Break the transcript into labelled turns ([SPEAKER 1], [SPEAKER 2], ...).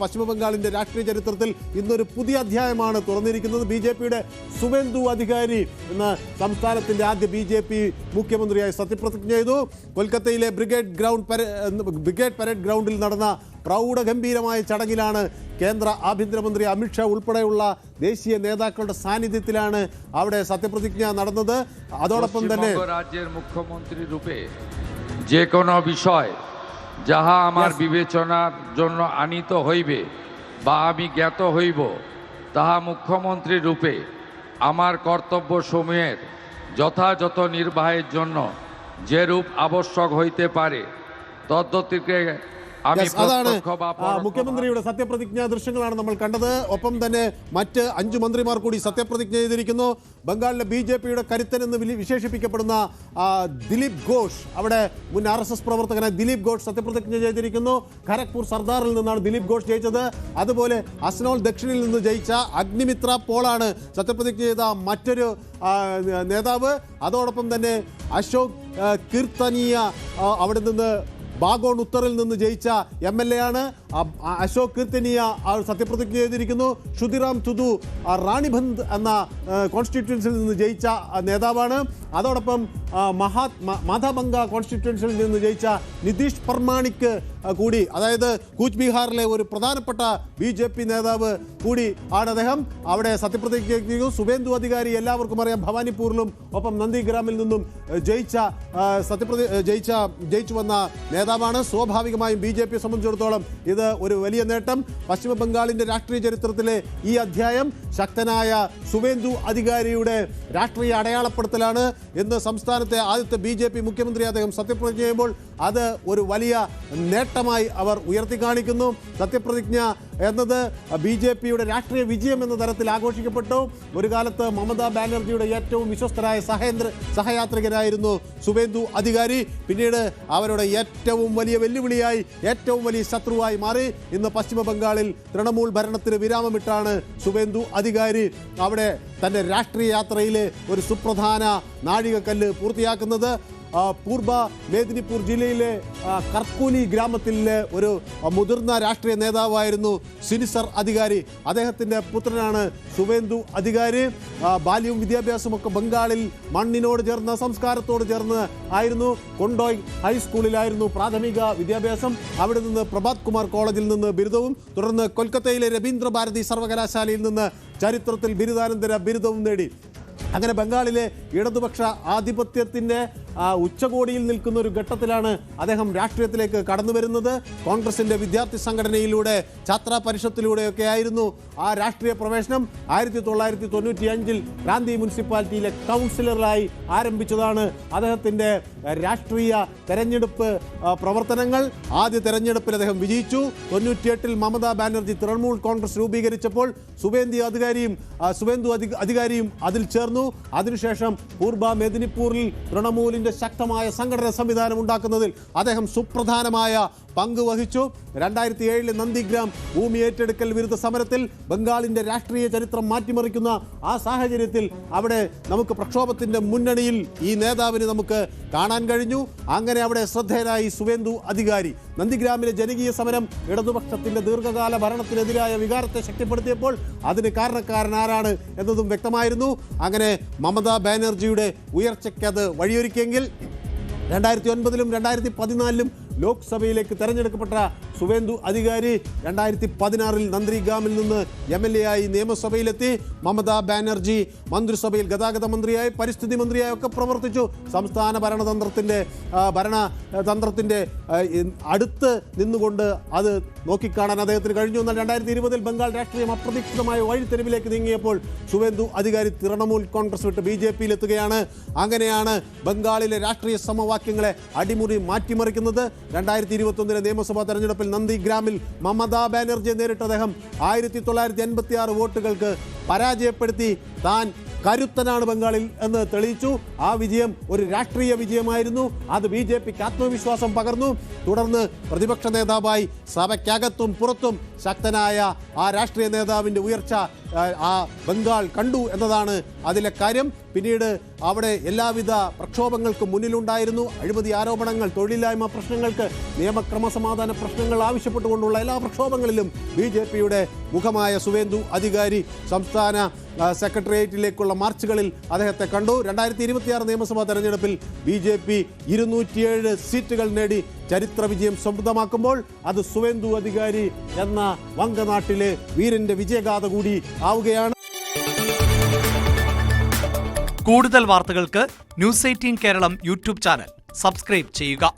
[SPEAKER 1] പശ്ചിമ ബംഗാളിന്റെ രാഷ്ട്രീയ ചരിത്രത്തിൽ ഇന്നൊരു പുതിയ അധ്യായമാണ് തുറന്നിരിക്കുന്നത്. ബി.ജെ.പിയുടെ സുവേന്ദു അധികാരി എന്ന സംസ്ഥാനത്തിന്റെ ആദ്യ ബി.ജെ.പി മുഖ്യമന്ത്രിയായി സത്യപ്രതിജ്ഞ ചെയ്തു. കൊൽക്കത്തയിലെ ബ്രിഗേഡ് പരേഡ് ഗ്രൗണ്ടിൽ നടന്ന പ്രൗഢഗംഭീരമായ ചടങ്ങിലാണ് കേന്ദ്ര ആഭ്യന്തരമന്ത്രി അമിത്ഷാ ഉൾപ്പെടെയുള്ള ദേശീയ നേതാക്കളുടെ സാന്നിധ്യത്തിലാണ് അവിടെ സത്യപ്രതിജ്ഞ നടന്നത്. അതോടൊപ്പം തന്നെ
[SPEAKER 2] রাজ্যের মুখ্যমন্ত্রী রূপে যে কোনো বিষয় যাহা আমার বিবেচনার জন্য আনিত হইবে বা আমি জ্ঞাত হইব তাহা মুখ্যমন্ত্রী রূপে আমার কর্তব্য সমূহের যথাযথ নির্বাহের জন্য যে রূপ আবশ্যক হইতে পারে তদ্গতিকে
[SPEAKER 1] അതാണ് മുഖ്യമന്ത്രിയുടെ സത്യപ്രതിജ്ഞാ ദൃശ്യങ്ങളാണ് നമ്മൾ കണ്ടത്. ഒപ്പം തന്നെ മറ്റ് 5 മന്ത്രിമാർ കൂടി സത്യപ്രതിജ്ഞ ചെയ്തിരിക്കുന്നു. ബംഗാളിലെ ബി.ജെ.പിയുടെ കരുത്തൻ എന്ന് വിശേഷിപ്പിക്കപ്പെടുന്ന ദിലീപ് ഘോഷ്, അവിടെ മുൻ RSS പ്രവർത്തകനായ ദിലീപ് ഘോഷ് സത്യപ്രതിജ്ഞ ചെയ്തിരിക്കുന്നു. ഖരഗ്പൂർ സർദാറിൽ നിന്നാണ് ദിലീപ് ഘോഷ് ജയിച്ചത്. അതുപോലെ അസ്നോൾ ദക്ഷിണിൽ നിന്ന് ജയിച്ച അഗ്നിമിത്ര പോളാണ് സത്യപ്രതിജ്ഞ ചെയ്ത മറ്റൊരു നേതാവ്. അതോടൊപ്പം തന്നെ അശോക് കീർത്തനീയ അവിടെ നിന്ന് ബാഗോൺ ഉത്തറിൽ നിന്ന് ജയിച്ച MLA ആണ്. അശോക് കീർത്തനീയ സത്യപ്രതിജ്ഞ ചെയ്തിരിക്കുന്നു. ഷുതിറാം തുദു റാണിബന്ദ് എന്ന കോൺസ്റ്റിറ്റ്യുവൻസിയിൽ നിന്ന് ജയിച്ച നേതാവാണ്. അതോടൊപ്പം മാധാബംഗ കോൺസ്റ്റിറ്റ്യുവൻസിയിൽ നിന്ന് ജയിച്ച നിതീഷ് പർമാണിക്ക് കൂടി, അതായത് കൂച്ച് ബീഹാറിലെ ഒരു പ്രധാനപ്പെട്ട ബി.ജെ.പി നേതാവ് കൂടി ആണ് അദ്ദേഹം. അവിടെ സത്യപ്രതിജ്ഞ ചെയ്തു. സുവേന്ദു അധികാരി എല്ലാവർക്കും അറിയാം, ഭവാനിപ്പൂരിലും ഒപ്പം നന്ദിഗ്രാമിൽ നിന്നും ജയിച്ചു വന്ന നേതാവാണ്. സ്വാഭാവികമായും ബി.ജെ.പിയെ സംബന്ധിച്ചിടത്തോളം ഇത് ഒരു വലിയ നേട്ടം. പശ്ചിമ ബംഗാളിന്റെ രാഷ്ട്രീയ ചരിത്രത്തിലെ ഈ അധ്യായം ശക്തനായ സുവേന്ദു അധികാരിയുടെ രാഷ്ട്രീയ അടയാളപ്പെടുത്തലാണ്. ഇന്ന് സംസ്ഥാനത്തെ ആദ്യത്തെ ബി.ജെ.പി മുഖ്യമന്ത്രി അദ്ദേഹം സത്യപ്രതിജ്ഞ ചെയ്യുമ്പോൾ അത് ഒരു വലിയ നേട്ടമായി അവർ ഉയർത്തിക്കാണിക്കുന്നു. സത്യപ്രതിജ്ഞ എന്നത് ബി.ജെ.പിയുടെ രാഷ്ട്രീയ വിജയം എന്ന തരത്തിൽ ആഘോഷിക്കപ്പെട്ടു. ഒരു കാലത്ത് മമതാ ബാനർജിയുടെ ഏറ്റവും വിശ്വസ്തരായ സഹയാത്രികരായിരുന്നു സുവേന്ദു അധികാരി. പിന്നീട് അവരുടെ ഏറ്റവും വലിയ വെല്ലുവിളിയായി, ഏറ്റവും വലിയ ശത്രുവായി മാറി. ഇന്ന് പശ്ചിമ ബംഗാളിൽ തൃണമൂൽ ഭരണത്തിന് വിരാമമിട്ടാണ് സുവേന്ദു അധികാരി അവിടെ തൻ്റെ രാഷ്ട്രീയ യാത്രയിലെ ഒരു സുപ്രധാന നാഴികക്കല്ല് പൂർത്തിയാക്കുന്നത്. പൂർവ മേദിനിപൂർ ജില്ലയിലെ കർക്കൂലി ഗ്രാമത്തിലെ ഒരു മുതിർന്ന രാഷ്ട്രീയ നേതാവായിരുന്നു സിനിസർ അധികാരി. അദ്ദേഹത്തിൻ്റെ പുത്രനാണ് സുവേന്ദു അധികാരി. ബാല്യവും വിദ്യാഭ്യാസവും ഒക്കെ ബംഗാളിൽ മണ്ണിനോട് ചേർന്ന്, സംസ്കാരത്തോട് ചേർന്ന് ആയിരുന്നു. കൊണ്ടോയ് ഹൈസ്കൂളിലായിരുന്നു പ്രാഥമിക വിദ്യാഭ്യാസം. അവിടെ നിന്ന് പ്രഭാത് കുമാർ കോളേജിൽ നിന്ന് ബിരുദവും, തുടർന്ന് കൊൽക്കത്തയിലെ രവീന്ദ്ര ഭാരതി സർവകലാശാലയിൽ നിന്ന് ചരിത്രത്തിൽ ബിരുദാനന്തര ബിരുദവും നേടി. അങ്ങനെ ബംഗാളിലെ ഇടതുപക്ഷ ആധിപത്യത്തിൻ്റെ ഉച്ചകോടിയിൽ നിൽക്കുന്ന ഒരു ഘട്ടത്തിലാണ് അദ്ദേഹം രാഷ്ട്രീയത്തിലേക്ക് കടന്നു വരുന്നത്. കോൺഗ്രസിൻ്റെ വിദ്യാർത്ഥി സംഘടനയിലൂടെ, ഛാത്ര പരിഷത്തിലൂടെയൊക്കെ ആയിരുന്നു ആ രാഷ്ട്രീയ പ്രവേശനം. 1995 ക്രാന്തി മുനിസിപ്പാലിറ്റിയിലെ കൗൺസിലറായി ആരംഭിച്ചതാണ് അദ്ദേഹത്തിൻ്റെ രാഷ്ട്രീയ തെരഞ്ഞെടുപ്പ് പ്രവർത്തനങ്ങൾ. ആദ്യ തെരഞ്ഞെടുപ്പിൽ അദ്ദേഹം വിജയിച്ചു. 98 മമതാ ബാനർജി തൃണമൂൽ കോൺഗ്രസ് രൂപീകരിച്ചപ്പോൾ സുവേന്ദു അധികാരിയും അതിൽ ചേർന്നു. അതിനുശേഷം പൂർവ മെദിനിപ്പൂരിൽ തൃണമൂലിന്റെ ശക്തമായ സംഘടന സംവിധാനം ഉണ്ടാക്കുന്നതിൽ അദ്ദേഹം സുപ്രധാനമായ പങ്ക് വഹിച്ചു. 2007 നന്ദിഗ്രാം ഭൂമി ഏറ്റെടുക്കൽ വിരുദ്ധ സമരത്തിൽ ബംഗാളിന്റെ രാഷ്ട്രീയ ചരിത്രം മാറ്റിമറിക്കുന്ന ആ സാഹചര്യത്തിൽ അവിടെ നമുക്ക് പ്രക്ഷോഭത്തിന്റെ മുന്നണിയിൽ ഈ നേതാവിനെ നമുക്ക് കാണാൻ കഴിഞ്ഞു. അങ്ങനെ അവിടെ ശ്രദ്ധേയനായി സുവേന്ദു അധികാരി. നന്ദിഗ്രാമിലെ ജനകീയ സമരം ഇടതുപക്ഷത്തിന്റെ ദീർഘകാല ഭരണത്തിനെതിരായ വികാരത്തെ ശക്തിപ്പെടുത്തിയപ്പോൾ അതിന് കാരണക്കാരൻ ആരാണ് എന്നതും വ്യക്തമായിരുന്നു. അങ്ങനെ മമതാ ബാനർജിയുടെ ഉയർച്ചയ്ക്ക് അത് വഴിയൊരുക്കിയെങ്കിൽ 2009 2014 ലോക്സഭയിലേക്ക് തെരഞ്ഞെടുക്കപ്പെട്ട സുവേന്ദു അധികാരി 2016 നന്ദിഗ്രാമിൽ നിന്ന് MLA ആയി നിയമസഭയിലെത്തി. മമതാ ബാനർജി മന്ത്രിസഭയിൽ ഗതാഗത മന്ത്രിയായി, പരിസ്ഥിതി മന്ത്രിയായി ഒക്കെ പ്രവർത്തിച്ചു. സംസ്ഥാന ഭരണതന്ത്രത്തിൻ്റെ അടുത്ത് നിന്നുകൊണ്ട് അത് നോക്കിക്കാണാൻ അദ്ദേഹത്തിന് കഴിഞ്ഞു. എന്നാൽ 2020 ബംഗാൾ രാഷ്ട്രീയം അപ്രതീക്ഷിതമായ വഴിത്തെരുവിലേക്ക് നീങ്ങിയപ്പോൾ സുവേന്ദു അധികാരി തൃണമൂൽ കോൺഗ്രസ് വിട്ട് ബി.ജെ.പിയിലെത്തുകയാണ്. അങ്ങനെയാണ് ബംഗാളിലെ രാഷ്ട്രീയ സമവാക്യങ്ങളെ അടിമുറി മാറ്റിമറിക്കുന്നത്. 2021 നിയമസഭാ തെരഞ്ഞെടുപ്പിൽ നന്ദിഗ്രാമിൽ മമതാ ബാനർജിയെ നേരിട്ട് അദ്ദേഹം 1986 വോട്ടുകൾക്ക് പരാജയപ്പെടുത്തി താൻ കരുത്തനാണ് ബംഗാളിൽ എന്ന് തെളിയിച്ചു. ആ വിജയം ഒരു രാഷ്ട്രീയ വിജയമായിരുന്നു. അത് ബി.ജെ.പിക്ക് ആത്മവിശ്വാസം പകർന്നു. തുടർന്ന് പ്രതിപക്ഷ നേതാവായി സഭയ്ക്കകത്തും പുറത്തും ശക്തനായ ആ രാഷ്ട്രീയ നേതാവിൻ്റെ ഉയർച്ച ആ ബംഗാൾ കണ്ടു എന്നതാണ് അതിലെ കാര്യം. പിന്നീട് അവിടെ എല്ലാവിധ പ്രക്ഷോഭങ്ങൾക്കും മുന്നിലുണ്ടായിരുന്നു. അഴിമതി ആരോപണങ്ങൾ, തൊഴിലില്ലായ്മ പ്രശ്നങ്ങൾക്ക്, നിയമക്രമസമാധാന പ്രശ്നങ്ങൾ ആവശ്യപ്പെട്ടുകൊണ്ടുള്ള എല്ലാ പ്രക്ഷോഭങ്ങളിലും BJPയുടെ മുഖമായ സുവേന്ദു അധികാരി സംസ്ഥാന സെക്രട്ടേറിയറ്റിലേക്കുള്ള മാർച്ചുകളിൽ അദ്ദേഹത്തെ കണ്ടു. 2026 നിയമസഭാ തെരഞ്ഞെടുപ്പിൽ BJP 207 സീറ്റുകൾ നേടി ചരിത്ര വിജയം സ്വന്തമാക്കുമ്പോൾ അത് സുവേന്ദു അധികാരി എന്ന വങ്കനാട്ടിലെ വീരന്റെ വിജയഗാഥ കൂടി ആവുകയാണ്.
[SPEAKER 3] കൂടുതൽ വാർത്തകൾക്ക് news 18 Keralam YouTube channel subscribe ചെയ്യുക.